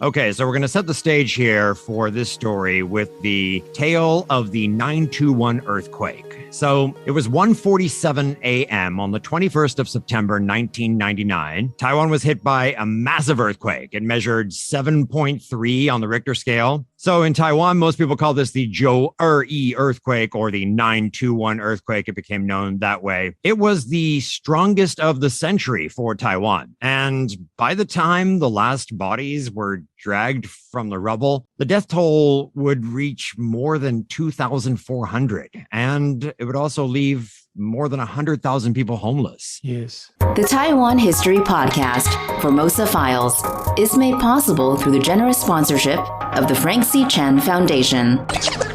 Okay, so we're going to set the stage here for this story with the tale of the 921 earthquake. So it was 1:47 a.m. on the 21st of September, 1999. Taiwan was hit by a massive earthquake. It measured 7.3 on the Richter scale. So in Taiwan, most people call this the 921 earthquake or the 921 earthquake. It became known that way. It was the strongest of the century for Taiwan. And by the time the last bodies were dragged from the rubble, the death toll would reach more than 2,400. And it would also leave more than 100,000 people homeless. Yes. The Taiwan History Podcast, Formosa Files, is made possible through the generous sponsorship of the Frank C. Chen Foundation.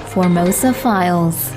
Formosa Files.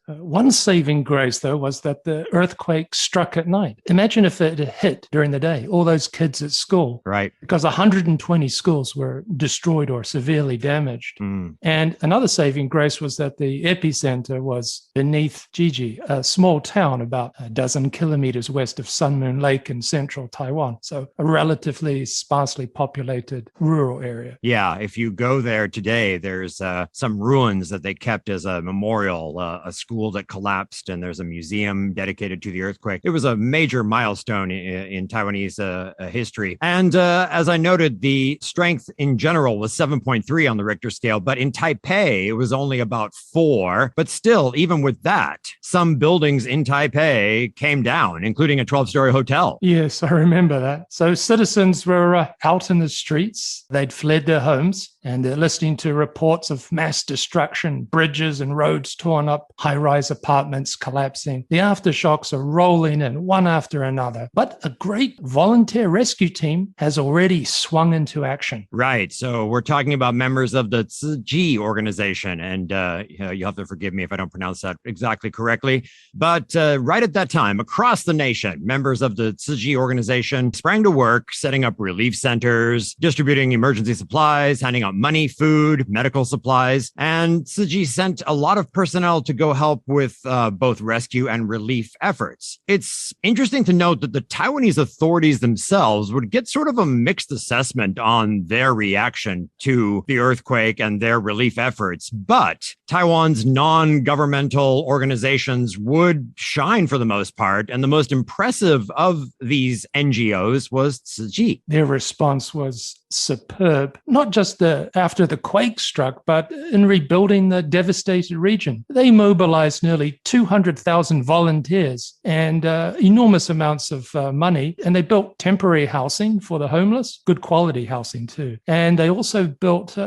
One saving grace, though, was that the earthquake struck at night. Imagine if it had hit during the day, all those kids at school. Right. Because 120 schools were destroyed or severely damaged. And another saving grace was that the epicenter was beneath Tzu Chi, a small town about a dozen kilometers west of Sun Moon Lake in central Taiwan. So a relatively sparsely populated rural area. Yeah, if you go there today, there's some ruins that they kept as a memorial, a school that collapsed, and there's a museum dedicated to the earthquake. It was a major milestone in Taiwanese history. And as I noted, the strength in general was 7.3 on the Richter scale, but in Taipei, it was only about 4. But still, even with that, some buildings in Taipei came down, including a 12-story hotel. Yes, I remember that. So citizens were out in the streets. They'd fled their homes, and they're listening to reports of mass destruction, bridges and roads torn up, high-rise apartments collapsing. The aftershocks are rolling in one after another. But a great volunteer rescue team has already swung into action. Right. So we're talking about members of the Tzu Chi organization. And you'll have to forgive me if I don't pronounce that exactly correctly. But right at that time, across the nation, members of the Tzu Chi organization sprang to work, setting up relief centers, distributing emergency supplies, handing out money, food, medical supplies. And Tzu Chi sent a lot of personnel to go help with both rescue and relief efforts. It's interesting to note that the Taiwanese authorities themselves would get sort of a mixed assessment on their reaction to the earthquake and their relief efforts. But Taiwan's non-governmental organizations would shine for the most part. And the most impressive of these NGOs was Tzu Chi. Their response was superb, not just after the quake struck, but in rebuilding the devastated region. They mobilized nearly 200,000 volunteers and enormous amounts of money, and they built temporary housing for the homeless, good quality housing too. And they also built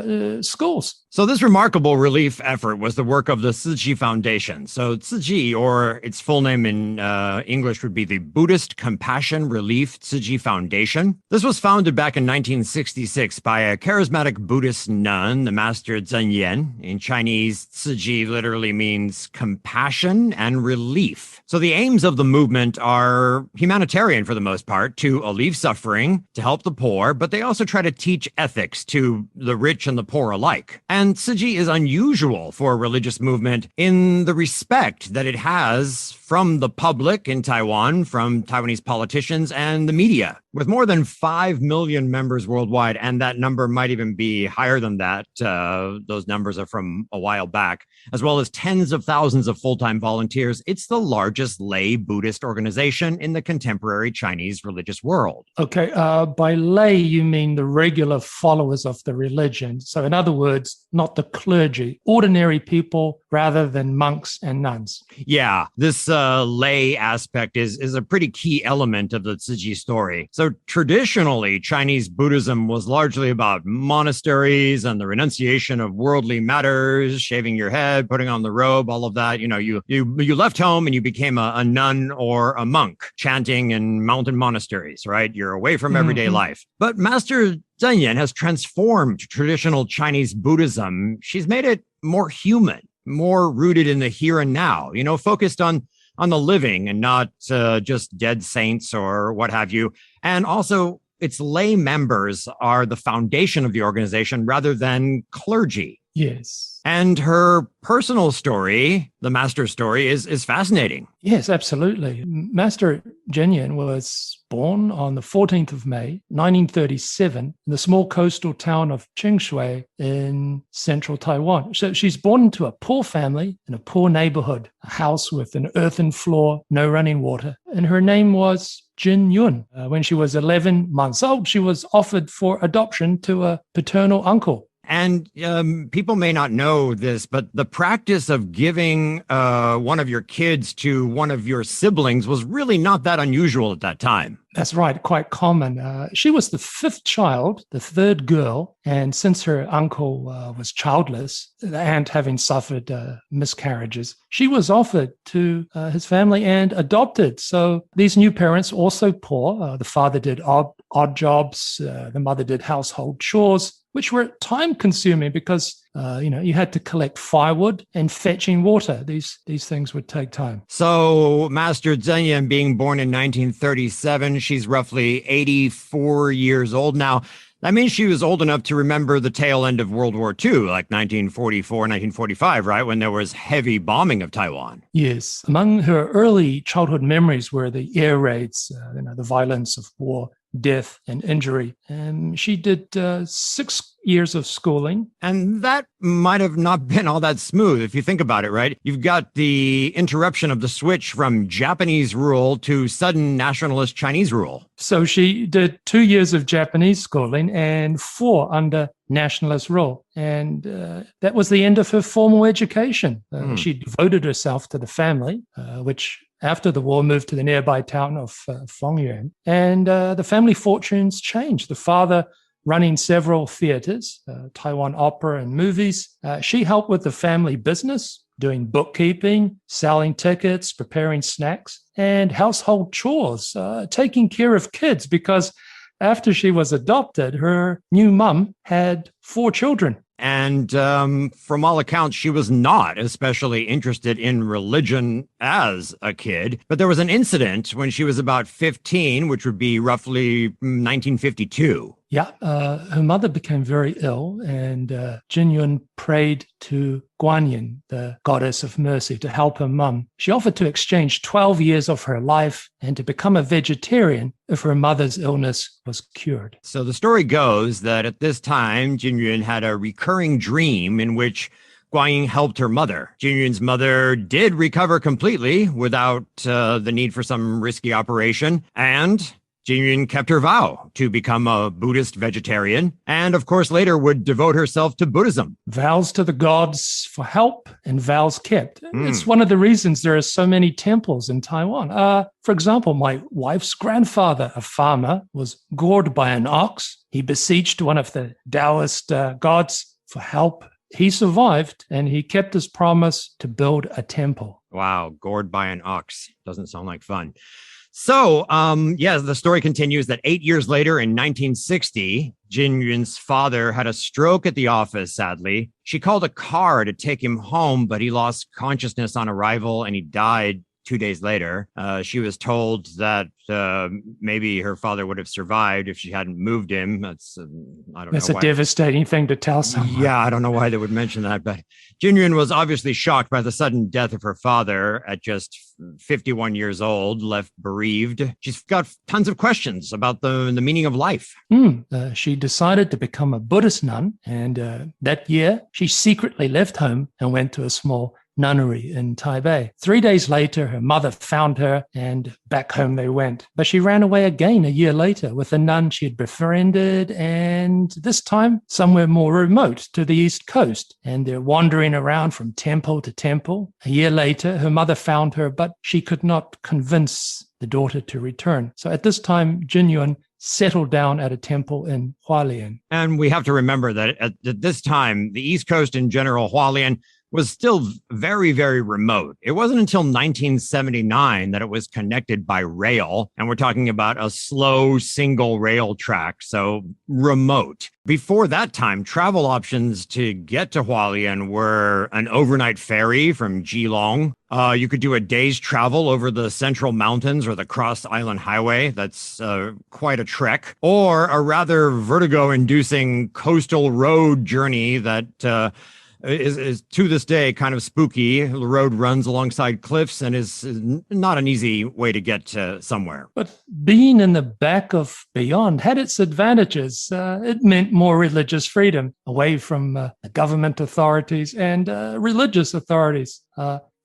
schools. So this remarkable relief effort was the work of the Tzu Chi Foundation. So Tzu Chi, or its full name in English would be the Buddhist Compassion Relief Tzu Chi Foundation. This was founded back in 1966 by a charismatic Buddhist nun, the Master Cheng Yen. In Chinese, Tzu Chi literally means compassion and relief. So the aims of the movement are humanitarian for the most part, to alleviate suffering, to help the poor, but they also try to teach ethics to the rich and the poor alike. And Tzu Chi is unusual for a religious movement in the respect that it has from the public in Taiwan, from Taiwanese politicians and the media. With more than 5 million members worldwide, and that number might even be higher than that, those numbers are from a while back, as well as tens of thousands of full-time volunteers, it's the largest lay Buddhist organization in the contemporary Chinese religious world. Okay, by lay, you mean the regular followers of the religion. So in other words, not the clergy, ordinary people rather than monks and nuns. Yeah, this lay aspect is a pretty key element of the Tzu Chi story. So traditionally, Chinese Buddhism was largely about monasteries and the renunciation of worldly matters, shaving your head, putting on the robe, all of that. You know, you left home and you became a nun or a monk, chanting in mountain monasteries, right? You're away from everyday life. But Master Cheng Yen has transformed traditional Chinese Buddhism. She's made it more human, more rooted in the here and now, you know, focused on the living and not just dead saints or what have you. And also, its lay members are the foundation of the organization rather than clergy. Yes. And her personal story, the master's story, is fascinating. Yes, absolutely. Master Cheng Yen was born on the 14th of May, 1937, in the small coastal town of Qingshui in central Taiwan. So she's born into a poor family in a poor neighborhood, a house with an earthen floor, no running water. And her name was Jun Yun. When she was 11 months old, she was offered for adoption to a paternal uncle. And people may not know this, but the practice of giving one of your kids to one of your siblings was really not that unusual at that time. That's right, quite common. She was the fifth child, the third girl, and since her uncle was childless, the aunt having suffered miscarriages, she was offered to his family and adopted. So these new parents, also poor, the father did odd jobs, the mother did household chores, which were time-consuming because you had to collect firewood and fetching water. These things would take time. So Master Cheng Yen being born in 1937, she's roughly 84 years old now. That means she was old enough to remember the tail end of World War II, like 1944, 1945, right, when there was heavy bombing of Taiwan. Yes. Among her early childhood memories were the air raids, the violence of war, death and injury. And she did 6 years of schooling. And that might have not been all that smooth if you think about it, right? You've got the interruption of the switch from Japanese rule to sudden nationalist Chinese rule. So she did 2 years of Japanese schooling and 4 under nationalist rule. And that was the end of her formal education. She devoted herself to the family, which after the war moved to the nearby town of Fongyuan. And the family fortunes changed. The father running several theaters, Taiwan opera and movies. She helped with the family business, doing bookkeeping, selling tickets, preparing snacks, and household chores, taking care of kids, because after she was adopted, her new mum had 4 children. And from all accounts, she was not especially interested in religion as a kid. But there was an incident when she was about 15, which would be roughly 1952. Yeah, her mother became very ill, and Jun Yun prayed to Guanyin, the goddess of mercy, to help her mum. She offered to exchange 12 years of her life and to become a vegetarian if her mother's illness was cured. So the story goes that at this time, Jun Yun had a recurring dream in which Guanyin helped her mother. Jun Yun's mother did recover completely without the need for some risky operation, and Jun Yun kept her vow to become a Buddhist vegetarian, and of course later would devote herself to Buddhism. Vows to the gods for help and vows kept. It's one of the reasons there are so many temples in Taiwan. For example, my wife's grandfather, a farmer, was gored by an ox. He beseeched one of the Taoist gods for help. He survived, and he kept his promise to build a temple. Wow, gored by an ox. Doesn't sound like fun. So, the story continues that 8 years later in 1960, Jun Yun's father had a stroke at the office, sadly. She called a car to take him home, but he lost consciousness on arrival and he died 2 days later. She was told that maybe her father would have survived if she hadn't moved him. That's a devastating thing to tell someone. Yeah, I don't know why they would mention that, but Jun Yun was obviously shocked by the sudden death of her father at just 51 years old, left bereaved. She's got tons of questions about the meaning of life. She decided to become a Buddhist nun, and that year she secretly left home and went to a small nunnery in Taipei. 3 days later, her mother found her, and back home they went. But she ran away again a year later with a nun she had befriended, and this time somewhere more remote to the East Coast. And they're wandering around from temple to temple. A year later, her mother found her, but she could not convince the daughter to return. So at this time, Jun Yun settled down at a temple in Hualien. And we have to remember that at this time, the East Coast in general, Hualien, was still very, very remote. It wasn't until 1979 that it was connected by rail. And we're talking about a slow single rail track, so remote. Before that time, travel options to get to Hualien were an overnight ferry from Geelong. You could do a day's travel over the Central Mountains or the Cross Island Highway. That's quite a trek. Or a rather vertigo-inducing coastal road journey that is to this day kind of spooky. The road runs alongside cliffs and is not an easy way to get to somewhere. But being in the back of beyond had its advantages. It meant more religious freedom away from the government authorities and religious authorities.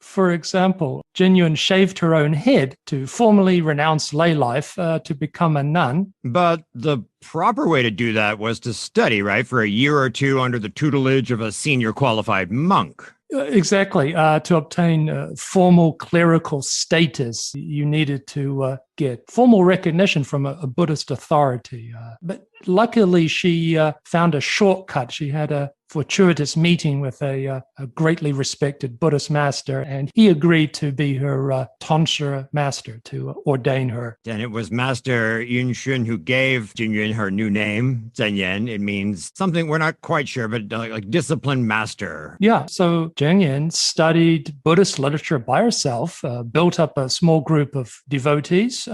For example, Jun Yun shaved her own head to formally renounce lay life to become a nun. But the proper way to do that was to study, right, for a year or two under the tutelage of a senior qualified monk. Exactly. To obtain formal clerical status, you needed to get formal recognition from a Buddhist authority. But luckily, she found a shortcut. She had a fortuitous meeting with a greatly respected Buddhist master, and he agreed to be her tonsure master, to ordain her. And it was Master Yun who gave Jun Yun her new name, Zhèngyán. It means something we're not quite sure, but like disciplined master. Yeah, so Cheng Yen studied Buddhist literature by herself, built up a small group of devotees,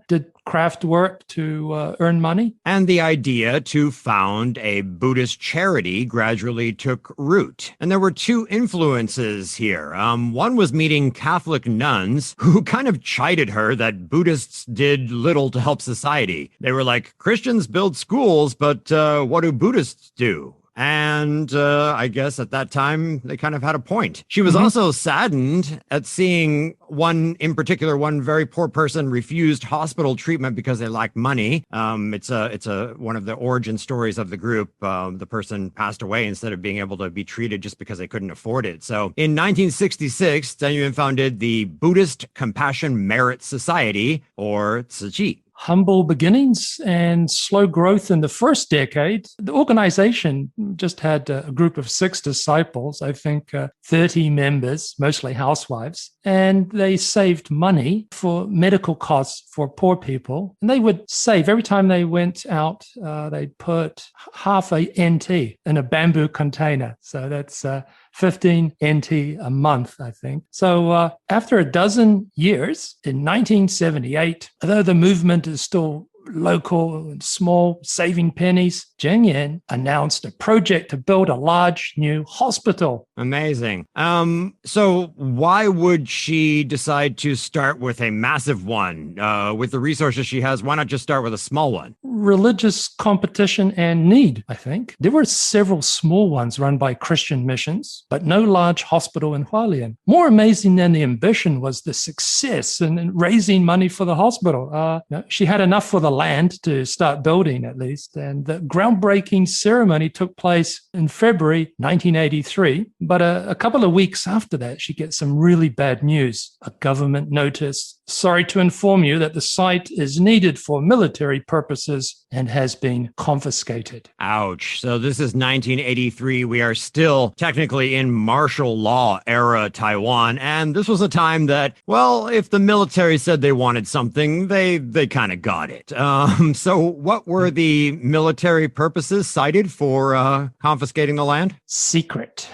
did craft work to earn money. And the idea to found a Buddhist charity gradually took root. And there were two influences here. One was meeting Catholic nuns who kind of chided her that Buddhists did little to help society. They were like, Christians build schools, but what do Buddhists do? And I guess at that time, they kind of had a point. She was also saddened at seeing one very poor person refused hospital treatment because they lacked money. It's one of the origin stories of the group. The person passed away instead of being able to be treated just because they couldn't afford it. So in 1966, Tzu Chi founded the Buddhist Compassion Merit Society, or Tzu Chi. Humble beginnings and slow growth in the first decade. The organization just had a group of 6 disciples, I think 30 members, mostly housewives, and they saved money for medical costs for poor people. And they would save every time they went out, they'd put half a NT in a bamboo container. So that's 15 NT a month, I think. So after a dozen years, in 1978, although the movement is still local and small, saving pennies, Cheng Yen announced a project to build a large new hospital. Amazing. So why would she decide to start with a massive one? With the resources she has, why not just start with a small one? Religious competition and need, I think. There were several small ones run by Christian missions, but no large hospital in Hualien. More amazing than the ambition was the success in raising money for the hospital. She had enough for the land to start building, at least, and the groundbreaking ceremony took place in February 1983. But a couple of weeks after that, she gets some really bad news. A government notice: sorry to inform you that the site is needed for military purposes and has been confiscated. Ouch. So this is 1983. We are still technically in martial law era Taiwan. And this was a time that, well, if the military said they wanted something, they kind of got it. So what were the military purposes cited for confiscating the land? Secret.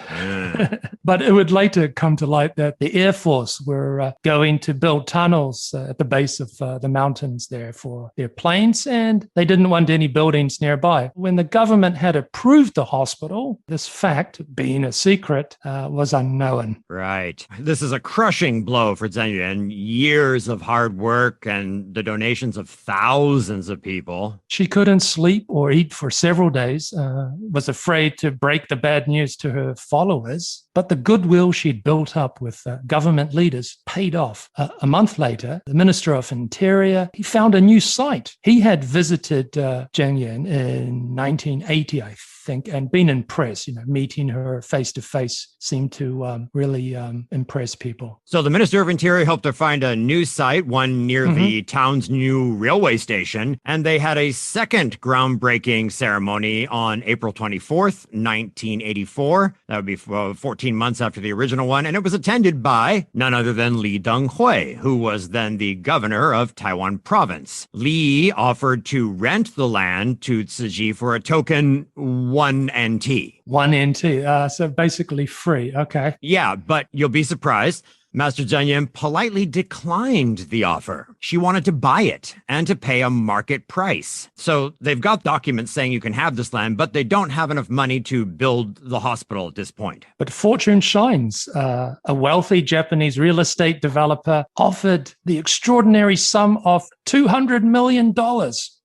But it would later come to light that the Air Force were going to build tunnels at the base of the mountains there for their planes, and they didn't want any buildings nearby. When the government had approved the hospital, this fact, being a secret, was unknown. Right. This is a crushing blow for Zheng Yun. Years of hard work and the donations of thousands of people. She couldn't sleep or eat for several days, was afraid to break the bad news to her followers. But the goodwill she'd built up with government leaders paid off. A month later, the Minister of Interior, he found a new site. He had visited Cheng Yen in 1980, I think, and been impressed. Meeting her face to face seemed to really impress people. So the Minister of Interior helped her find a new site, one near the town's new railway station, and they had a second groundbreaking ceremony on April 24th, 1984. That would be 14 months after the original one, and it was attended by none other than Li Denghui, who was then the governor of Taiwan province. Li offered to rent the land to Tzu Chi for a token 1 NT. 1 NT, so basically free. Okay. Yeah, but you'll be surprised. Master Cheng Yen politely declined the offer. She wanted to buy it and to pay a market price. So they've got documents saying you can have this land, but they don't have enough money to build the hospital at this point. But fortune shines. A wealthy Japanese real estate developer offered the extraordinary sum of $200 million.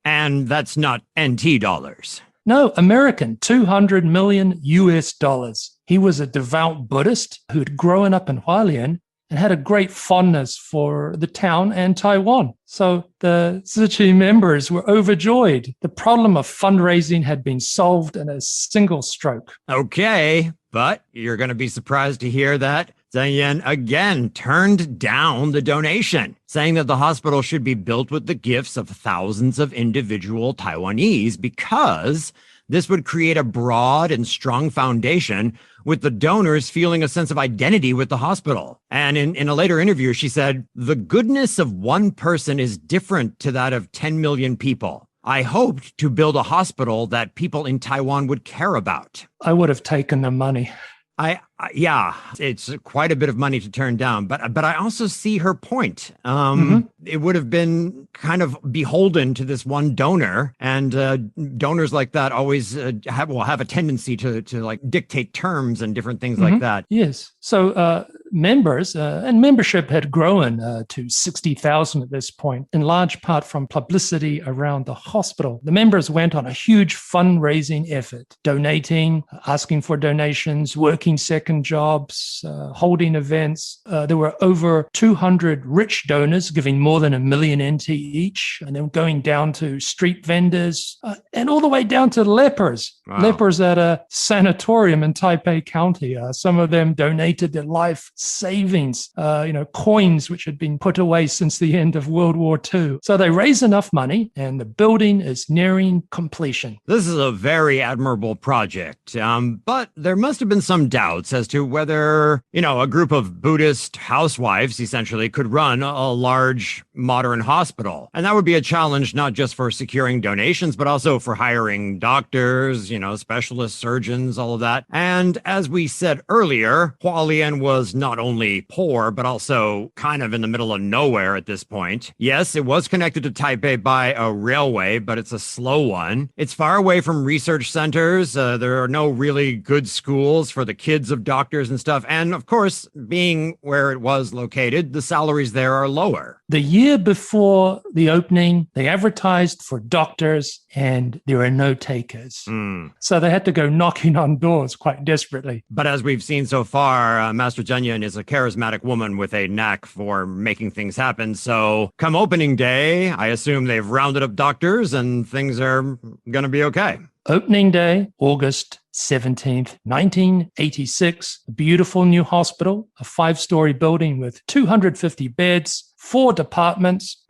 And that's not NT dollars. No, American, 200 million US dollars. He was a devout Buddhist who'd grown up in Hualien and had a great fondness for the town and Taiwan. So the Tzu Chi members were overjoyed. The problem of fundraising had been solved in a single stroke. Okay, but you're going to be surprised to hear that Cheng Yen again turned down the donation, saying that the hospital should be built with the gifts of thousands of individual Taiwanese because this would create a broad and strong foundation with the donors feeling a sense of identity with the hospital. And in a later interview, she said, "The goodness of one person is different to that of 10 million people. I hoped to build a hospital that people in Taiwan would care about." I would have taken the money. Yeah, it's quite a bit of money to turn down, but I also see her point. It would have been kind of beholden to this one donor, and donors like that always have a tendency to like dictate terms and different things like that. Yes. So members and membership had grown to 60,000 at this point, in large part from publicity around the hospital. The members went on a huge fundraising effort, donating, asking for donations, working second jobs, holding events. There were over 200 rich donors giving more than $1 million NT each, and then going down to street vendors and all the way down to lepers. Wow. Lepers at a sanatorium in Taipei County. Some of them donated their life savings, coins which had been put away since the end of World War II. So they raised enough money, and the building is nearing completion. This is a very admirable project, but there must have been some doubts as to whether, a group of Buddhist housewives essentially could run a large modern hospital. And that would be a challenge not just for securing donations, but also for hiring doctors, specialist surgeons, all of that. And as we said earlier, Hualien was not only poor, but also kind of in the middle of nowhere at this point. Yes, it was connected to Taipei by a railway, but it's a slow one. It's far away from research centers. There are no really good schools for the kids of doctors and stuff. And of course, being where it was located, the salaries there are lower. The year before the opening, they advertised for doctors and there were no takers. So they had to go knocking on doors quite desperately. But as we've seen so far, Master Cheng Yen is a charismatic woman with a knack for making things happen. So come opening day, I assume they've rounded up doctors and things are going to be okay. Opening day, August 17th, 1986, a beautiful new hospital, a 5-story building with 250 beds, 4 departments.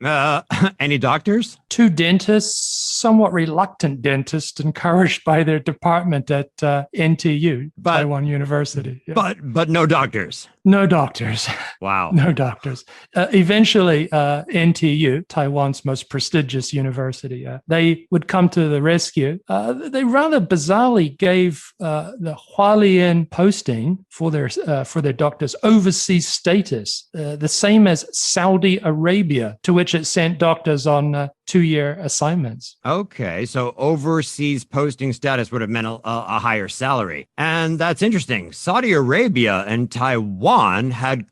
Any doctors? 2 dentists, somewhat reluctant dentists, encouraged by their department at NTU, Taiwan University. Yeah. But no doctors. No doctors. Wow. No doctors. Eventually, NTU, Taiwan's most prestigious university, they would come to the rescue. They rather bizarrely gave the Hualien posting for their doctors overseas status, the same as Saudi Arabia, to which it sent doctors on 2-year assignments. Okay, so overseas posting status would have meant a higher salary. And that's interesting. Saudi Arabia and Taiwan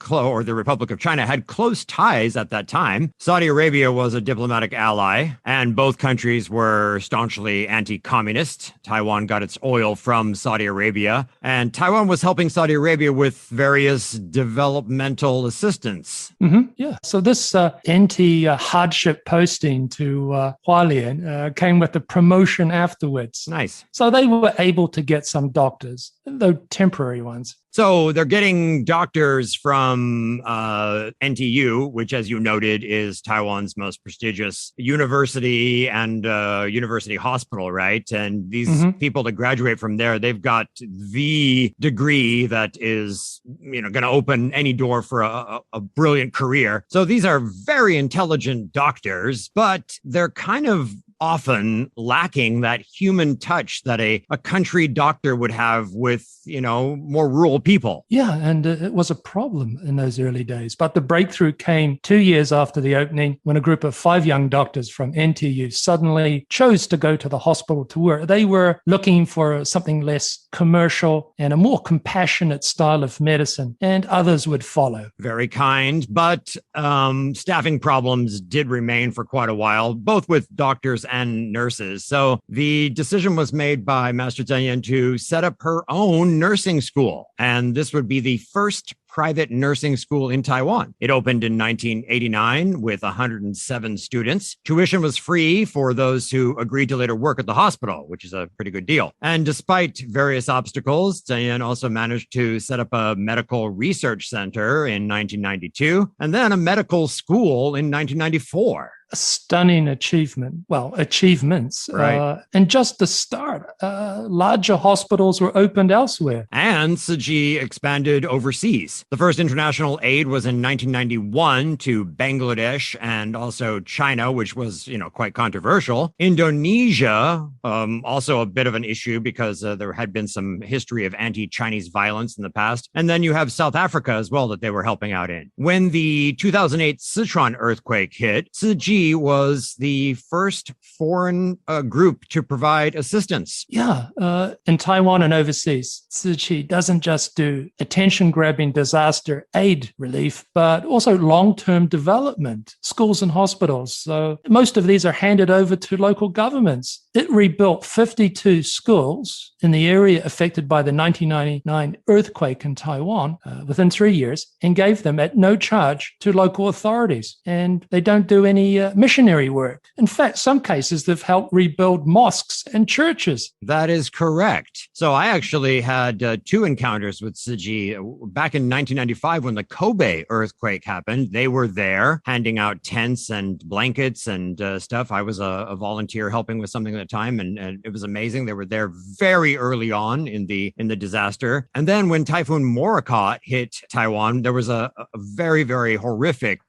or the Republic of China had close ties at that time. Saudi Arabia was a diplomatic ally, and both countries were staunchly anti-communist. Taiwan got its oil from Saudi Arabia, and Taiwan was helping Saudi Arabia with various developmental assistance. Yeah, so this anti-hardship posting to Hualien came with a promotion afterwards. Nice. So they were able to get some doctors, though temporary ones. So they're getting doctors from NTU, which, as you noted, is Taiwan's most prestigious university and university hospital, right? And these people that graduate from there, they've got the degree that is, going to open any door for a brilliant career. So these are very intelligent doctors, but they're kind of often lacking that human touch that a country doctor would have with, more rural people. Yeah, and it was a problem in those early days. But the breakthrough came 2 years after the opening when a group of 5 young doctors from NTU suddenly chose to go to the hospital to work. They were looking for something less commercial and a more compassionate style of medicine, and others would follow. Very kind, but staffing problems did remain for quite a while, both with doctors and nurses. So the decision was made by Master Cheng Yen to set up her own nursing school. And this would be the first private nursing school in Taiwan. It opened in 1989 with 107 students. Tuition was free for those who agreed to later work at the hospital, which is a pretty good deal. And despite various obstacles, Cheng Yen also managed to set up a medical research center in 1992 and then a medical school in 1994. A stunning achievement. Well, achievements. Right. And just the start. Larger hospitals were opened elsewhere. And Tzu Chi expanded overseas. The first international aid was in 1991 to Bangladesh and also China, which was, quite controversial. Indonesia, also a bit of an issue because there had been some history of anti-Chinese violence in the past. And then you have South Africa as well that they were helping out in. When the 2008 Sichuan earthquake hit, Tzu Chi was the first foreign group to provide assistance. Yeah, in Taiwan and overseas, Tzu Chi doesn't just do attention-grabbing disaster aid relief, but also long-term development, schools and hospitals. So most of these are handed over to local governments. It rebuilt 52 schools in the area affected by the 1999 earthquake in Taiwan within 3 years and gave them at no charge to local authorities. And they don't do any missionary work. In fact, some cases they've helped rebuild mosques and churches. That is correct. So I actually had 2 encounters with Tzu Chi back in 1995 when the Kobe earthquake happened. They were there handing out tents and blankets and stuff. I was a volunteer helping with something at the time, and it was amazing. They were there very early on in the disaster. And then when Typhoon Morakot hit Taiwan, there was a very, very horrific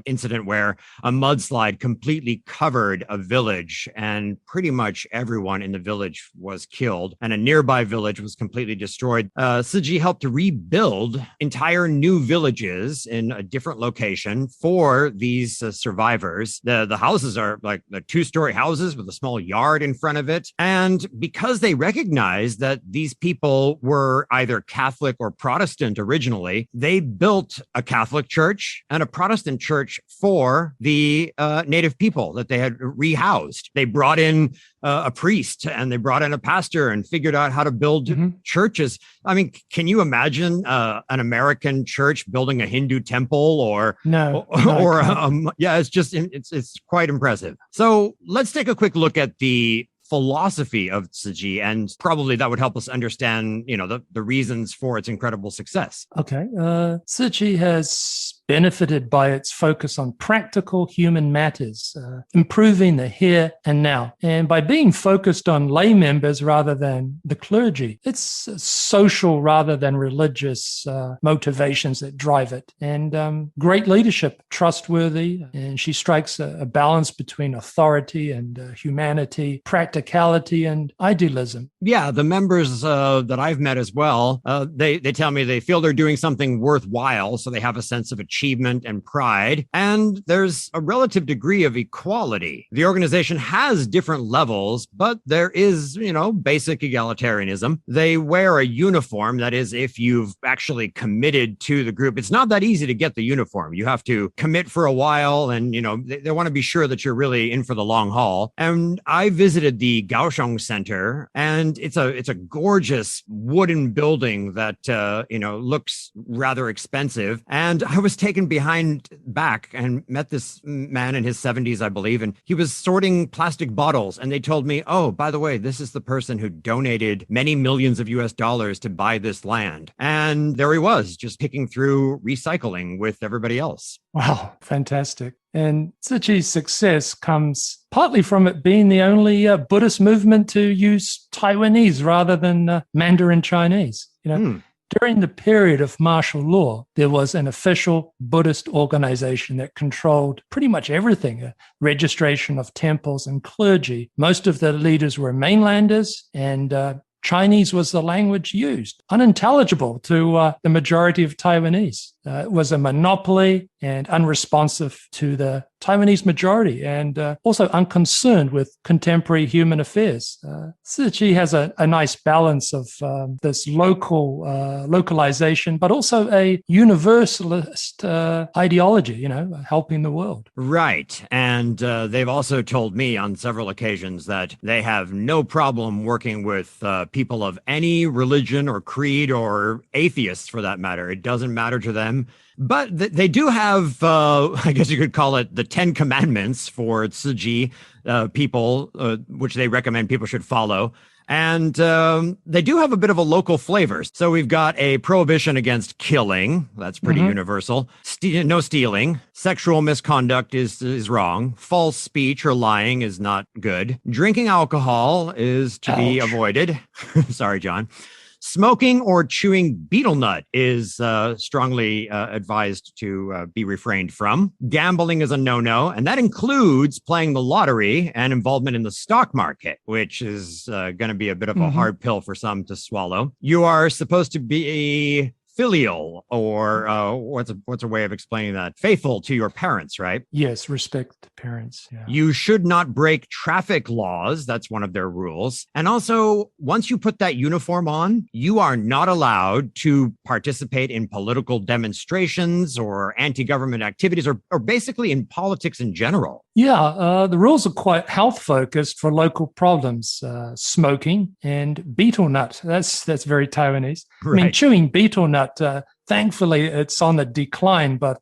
incident where a mudslide completely covered a village and pretty much everyone in the village was killed and a nearby village was completely destroyed. Tzu Chi helped to rebuild entire new villages in a different location for these survivors. The houses are like the 2-story houses with a small yard in front of it. And because they recognized that these people were either Catholic or Protestant originally, they built a Catholic church and a Protestant church for the native people that they had rehoused. They brought in a priest and they brought in a pastor and figured out how to build churches. I mean, can you imagine an American church building a Hindu temple or yeah, it's quite impressive. So let's take a quick look at the philosophy of Tzu Chi, and probably that would help us understand, the reasons for its incredible success. Okay. Tzu Chi has benefited by its focus on practical human matters, improving the here and now. And by being focused on lay members rather than the clergy, it's social rather than religious motivations that drive it. And great leadership, trustworthy, and she strikes a balance between authority and humanity, practicality and idealism. Yeah, the members that I've met as well, they tell me they feel they're doing something worthwhile, so they have a sense of achievement and pride, and there's a relative degree of equality. The organization has different levels, but there is, basic egalitarianism. They wear a uniform. That is, if you've actually committed to the group, it's not that easy to get the uniform. You have to commit for a while, and, they want to be sure that you're really in for the long haul. And I visited the Kaohsiung Center, and it's a gorgeous wooden building that, looks rather expensive. And I was taken back and met this man in his 70s, I believe, and he was sorting plastic bottles. And they told me, oh, by the way, this is the person who donated many millions of US dollars to buy this land. And there he was, just picking through recycling with everybody else. Wow, fantastic. And Tzu Chi's success comes partly from it being the only Buddhist movement to use Taiwanese rather than Mandarin Chinese. During the period of martial law, there was an official Buddhist organization that controlled pretty much everything, registration of temples and clergy. Most of the leaders were mainlanders, and Chinese was the language used, unintelligible to the majority of Taiwanese. It was a monopoly and unresponsive to the Taiwanese majority, and also unconcerned with contemporary human affairs. Tzu Chi has a nice balance of this localization, but also a universalist ideology, helping the world. Right. And they've also told me on several occasions that they have no problem working with people of any religion or creed, or atheists for that matter. It doesn't matter to them. But they do have, I guess you could call it the 10 Commandments for Tzu Chi people, which they recommend people should follow. And they do have a bit of a local flavor. So we've got a prohibition against killing. That's pretty universal. No stealing. Sexual misconduct is wrong. False speech or lying is not good. Drinking alcohol is to be avoided. Sorry, John. Smoking or chewing betel nut is strongly advised to be refrained from. Gambling is a no-no, and that includes playing the lottery and involvement in the stock market, which is going to be a bit of a hard pill for some to swallow. You are supposed to be filial, or what's a way of explaining that? Faithful to your parents, right? Yes, respect the parents. Yeah. You should not break traffic laws. That's one of their rules. And also, once you put that uniform on, you are not allowed to participate in political demonstrations or anti-government activities, or basically in politics in general. Yeah, the rules are quite health-focused for local problems. Smoking and betel nut. That's very Taiwanese. Right. I mean, chewing betel nut, thankfully, it's on the decline, but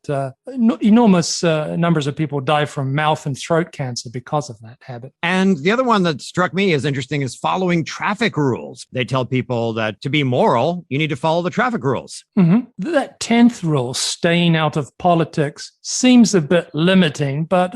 enormous numbers of people die from mouth and throat cancer because of that habit. And the other one that struck me as interesting is following traffic rules. They tell people that to be moral, you need to follow the traffic rules. That 10th rule, staying out of politics, seems a bit limiting, but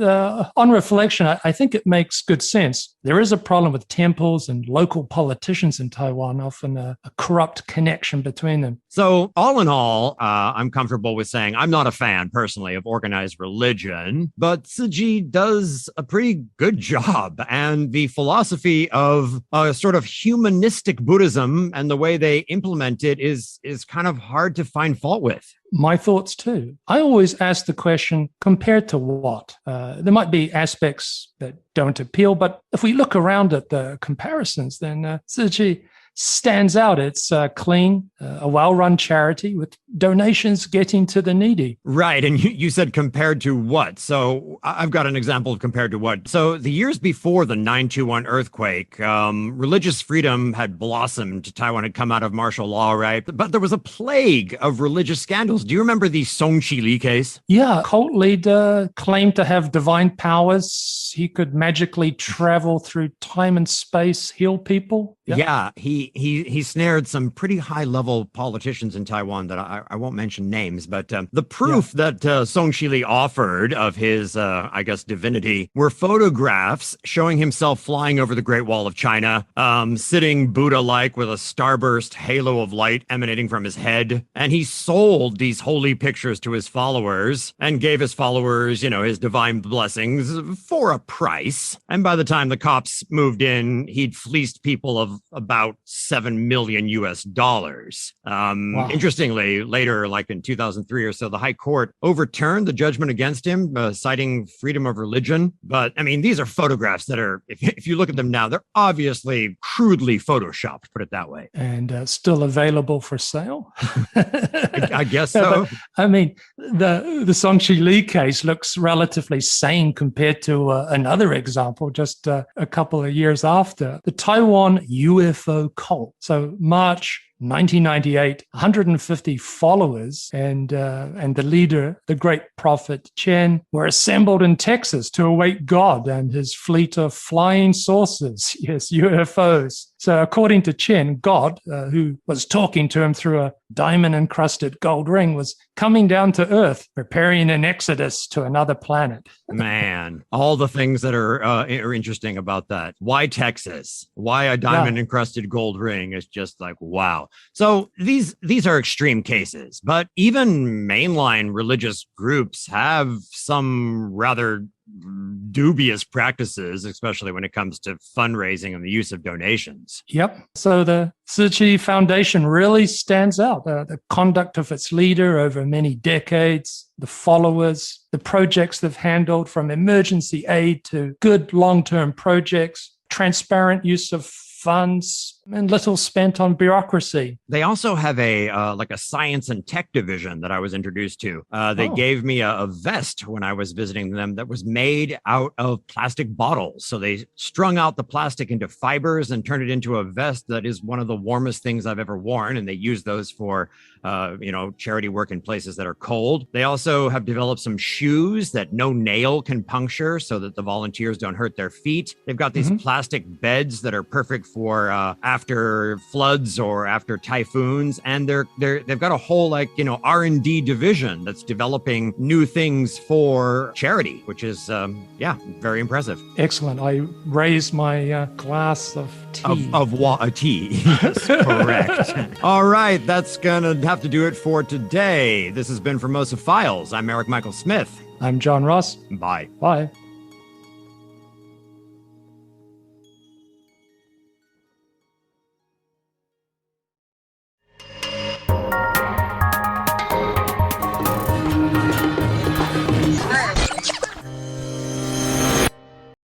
on reflection, I think it makes good sense. There is a problem with temples and local politicians in Taiwan, often a corrupt connection between them. So all in all, I'm comfortable with saying I'm not a fan personally of organized religion, but Tzu Chi does a pretty good job. And the philosophy of sort of humanistic Buddhism and the way they implement it is kind of hard to find fault with. My thoughts too. I always ask the question, compared to what? There might be aspects that don't appeal, but if we look around at the comparisons, then Tzu Chi stands out. It's clean, a well-run charity with donations getting to the needy. Right. And you said compared to what? So I've got an example of compared to what. So the years before the 9/21 earthquake, religious freedom had blossomed. Taiwan had come out of martial law, right? But there was a plague of religious scandals. Do you remember the Song Chi Li case? Yeah, cult leader claimed to have divine powers. He could magically travel through time and space, heal people. Yep. Yeah, he snared some pretty high-level politicians in Taiwan that I won't mention names, but the proof that Song Chi Li offered of his, I guess, divinity were photographs showing himself flying over the Great Wall of China, sitting Buddha-like with a starburst halo of light emanating from his head. And he sold these holy pictures to his followers and gave his followers, his divine blessings for a price. And by the time the cops moved in, he'd fleeced people of about $7 million US. Wow. Interestingly, later, like in 2003 or so, the High Court overturned the judgment against him, citing freedom of religion. But I mean, these are photographs that are, if you look at them now, they're obviously crudely photoshopped, put it that way. And still available for sale? I guess so. But, I mean, the Song Chi Li case looks relatively sane compared to another example just a couple of years after. The Taiwan UFO cult. So March 1998, 150 followers and the leader, the great prophet Chen, were assembled in Texas to await God and his fleet of flying saucers, yes, UFOs. So according to Chen, God, who was talking to him through a diamond-encrusted gold ring, was coming down to Earth, preparing an exodus to another planet. Man, all the things that are interesting about that. Why Texas? Why a diamond-encrusted gold ring is just like, wow. go. So these are extreme cases, but even mainline religious groups have some rather dubious practices, especially when it comes to fundraising and the use of donations. Yep. So the Tzu Chi Foundation really stands out. The conduct of its leader over many decades, the followers, the projects they've handled from emergency aid to good long-term projects, transparent use of funds, and little spent on bureaucracy. They also have a science and tech division that I was introduced to. They gave me a vest when I was visiting them that was made out of plastic bottles. So they strung out the plastic into fibers and turned it into a vest that is one of the warmest things I've ever worn. And they use those for, charity work in places that are cold. They also have developed some shoes that no nail can puncture so that the volunteers don't hurt their feet. They've got these plastic beds that are perfect for after floods or after typhoons, and they've got a whole R&D division that's developing new things for charity, which is very impressive. Excellent. I raised my glass of tea. Of tea. Yes, correct. All right, that's gonna have to do it for today. This has been Formosa Files. I'm Eric Michael Smith. I'm John Ross. Bye. Bye.